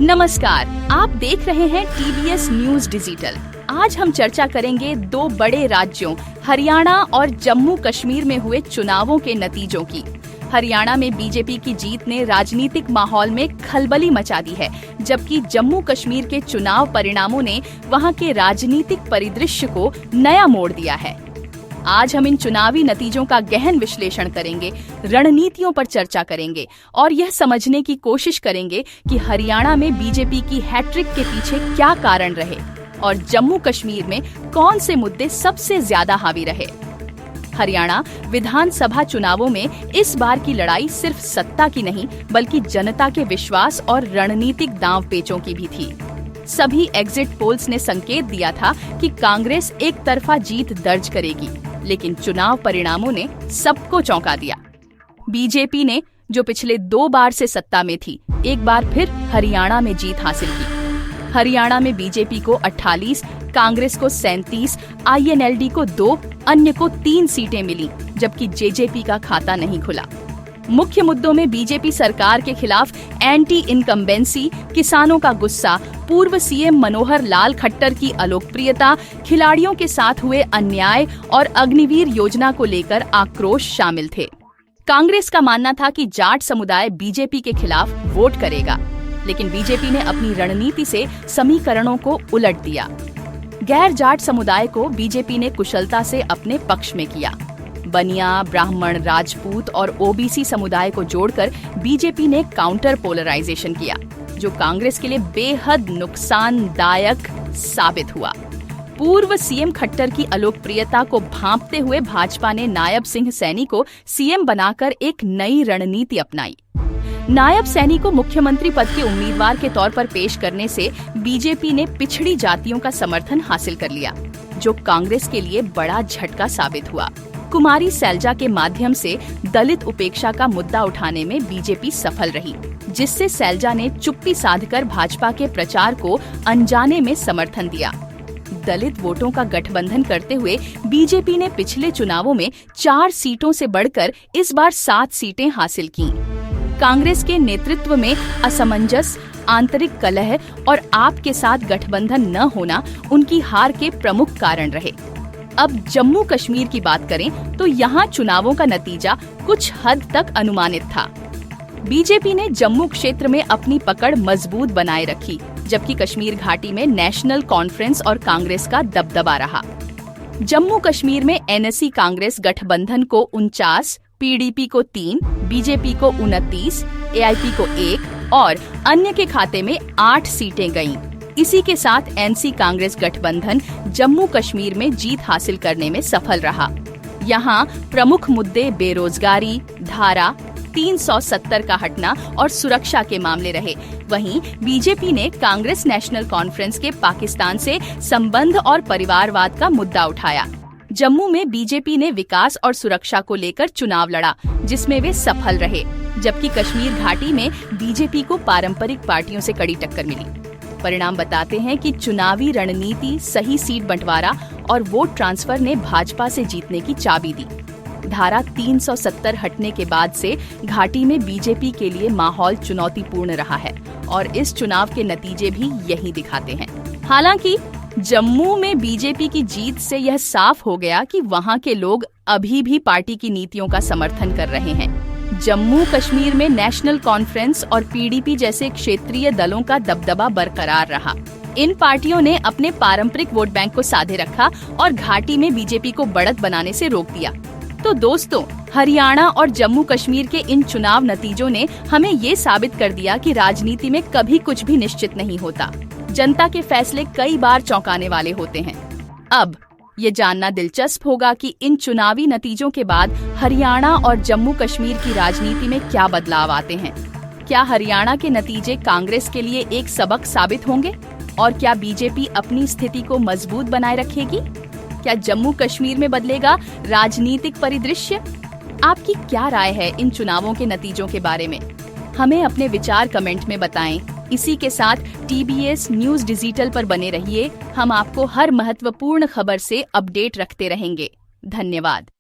नमस्कार, आप देख रहे हैं TBS न्यूज डिजिटल। आज हम चर्चा करेंगे दो बड़े राज्यों हरियाणा और जम्मू कश्मीर में हुए चुनावों के नतीजों की। हरियाणा में बीजेपी की जीत ने राजनीतिक माहौल में खलबली मचा दी है, जबकि जम्मू कश्मीर के चुनाव परिणामों ने वहां के राजनीतिक परिदृश्य को नया मोड़ दिया है। आज हम इन चुनावी नतीजों का गहन विश्लेषण करेंगे, रणनीतियों पर चर्चा करेंगे और यह समझने की कोशिश करेंगे कि हरियाणा में बीजेपी की हैट्रिक के पीछे क्या कारण रहे और जम्मू कश्मीर में कौन से मुद्दे सबसे ज्यादा हावी रहे। हरियाणा विधानसभा चुनावों में इस बार की लड़ाई सिर्फ सत्ता की नहीं, बल्कि जनता के विश्वास और रणनीतिक दांवपेचों की भी थी। सभी एग्जिट पोल्स ने संकेत दिया था कि कांग्रेस एक तरफा जीत दर्ज करेगी, लेकिन चुनाव परिणामों ने सबको चौंका दिया। बीजेपी ने, जो पिछले 2 बार से सत्ता में थी, एक बार फिर हरियाणा में जीत हासिल की। हरियाणा में बीजेपी को 48, कांग्रेस को 37, INLD को 2, अन्य को 3 सीटें मिली, जबकि जेजेपी का खाता नहीं खुला। मुख्य मुद्दों में बीजेपी सरकार के खिलाफ एंटी इनकम्बेंसी, किसानों का गुस्सा, पूर्व सीएम मनोहर लाल खट्टर की अलोकप्रियता, खिलाड़ियों के साथ हुए अन्याय और अग्निवीर योजना को लेकर आक्रोश शामिल थे। कांग्रेस का मानना था कि जाट समुदाय बीजेपी के खिलाफ वोट करेगा, लेकिन बीजेपी ने अपनी रणनीति से समीकरणों को उलट दिया। गैर जाट समुदाय को बीजेपी ने कुशलता से अपने पक्ष में किया। बनिया, ब्राह्मण, राजपूत और ओबीसी समुदाय को जोड़कर बीजेपी ने काउंटर पोलराइजेशन किया, जो कांग्रेस के लिए बेहद नुकसानदायक साबित हुआ। पूर्व सीएम खट्टर की अलोकप्रियता को भांपते हुए भाजपा ने नायब सिंह सैनी को सीएम बनाकर एक नई रणनीति अपनाई। नायब सैनी को मुख्यमंत्री पद के उम्मीदवार के तौर पर पेश करने से बीजेपी ने पिछड़ी जातियों का समर्थन हासिल कर लिया, जो कांग्रेस के लिए बड़ा झटका साबित हुआ। कुमारी सैलजा के माध्यम से दलित उपेक्षा का मुद्दा उठाने में बीजेपी सफल रही, जिससे सैलजा ने चुप्पी साधकर भाजपा के प्रचार को अनजाने में समर्थन दिया। दलित वोटों का गठबंधन करते हुए बीजेपी ने पिछले चुनावों में 4 सीटों से बढ़कर इस बार 7 सीटें हासिल की। कांग्रेस के नेतृत्व में असमंजस, आंतरिक कलह और आप के साथ गठबंधन न होना उनकी हार के प्रमुख कारण रहे। अब जम्मू कश्मीर की बात करें तो यहाँ चुनावों का नतीजा कुछ हद तक अनुमानित था। बीजेपी ने जम्मू क्षेत्र में अपनी पकड़ मजबूत बनाए रखी, जबकि कश्मीर घाटी में नेशनल कॉन्फ्रेंस और कांग्रेस का दबदबा रहा। जम्मू कश्मीर में NSC कांग्रेस गठबंधन को 49, PDP को 3, बीजेपी को 29, AIP को 1 और अन्य के खाते में 8 सीटें गईं। इसी के साथ NC कांग्रेस गठबंधन जम्मू कश्मीर में जीत हासिल करने में सफल रहा। यहाँ प्रमुख मुद्दे बेरोजगारी, धारा 370 का हटना और सुरक्षा के मामले रहे। वहीं बीजेपी ने कांग्रेस नेशनल कॉन्फ्रेंस के पाकिस्तान से संबंध और परिवारवाद का मुद्दा उठाया। जम्मू में बीजेपी ने विकास और सुरक्षा को लेकर चुनाव लड़ा, जिसमें वे सफल रहे, जबकि कश्मीर घाटी में बीजेपी को पारंपरिक पार्टियों से कड़ी टक्कर मिली। परिणाम बताते हैं कि चुनावी रणनीति, सही सीट बंटवारा और वोट ट्रांसफर ने भाजपा से जीतने की चाबी दी। धारा 370 हटने के बाद से घाटी में बीजेपी के लिए माहौल चुनौतीपूर्ण रहा है और इस चुनाव के नतीजे भी यही दिखाते हैं। हालांकि जम्मू में बीजेपी की जीत से यह साफ हो गया कि वहां के लोग अभी भी पार्टी की नीतियों का समर्थन कर रहे हैं। जम्मू कश्मीर में नेशनल कॉन्फ्रेंस और PDP जैसे क्षेत्रीय दलों का दबदबा बरकरार रहा। इन पार्टियों ने अपने पारंपरिक वोट बैंक को साधे रखा और घाटी में बीजेपी को बढ़त बनाने से रोक दिया। तो दोस्तों, हरियाणा और जम्मू कश्मीर के इन चुनाव नतीजों ने हमें ये साबित कर दिया कि राजनीति में कभी कुछ भी निश्चित नहीं होता। जनता के फैसले कई बार चौंकाने वाले होते हैं। अब ये जानना दिलचस्प होगा कि इन चुनावी नतीजों के बाद हरियाणा और जम्मू कश्मीर की राजनीति में क्या बदलाव आते हैं। क्या हरियाणा के नतीजे कांग्रेस के लिए एक सबक साबित होंगे और क्या बीजेपी अपनी स्थिति को मजबूत बनाए रखेगी? क्या जम्मू कश्मीर में बदलेगा राजनीतिक परिदृश्य? आपकी क्या राय है इन चुनावों के नतीजों के बारे में? हमें अपने विचार कमेंट में बताएं। इसी के साथ TBS न्यूज डिजिटल पर बने रहिए। हम आपको हर महत्वपूर्ण खबर से अपडेट रखते रहेंगे। धन्यवाद।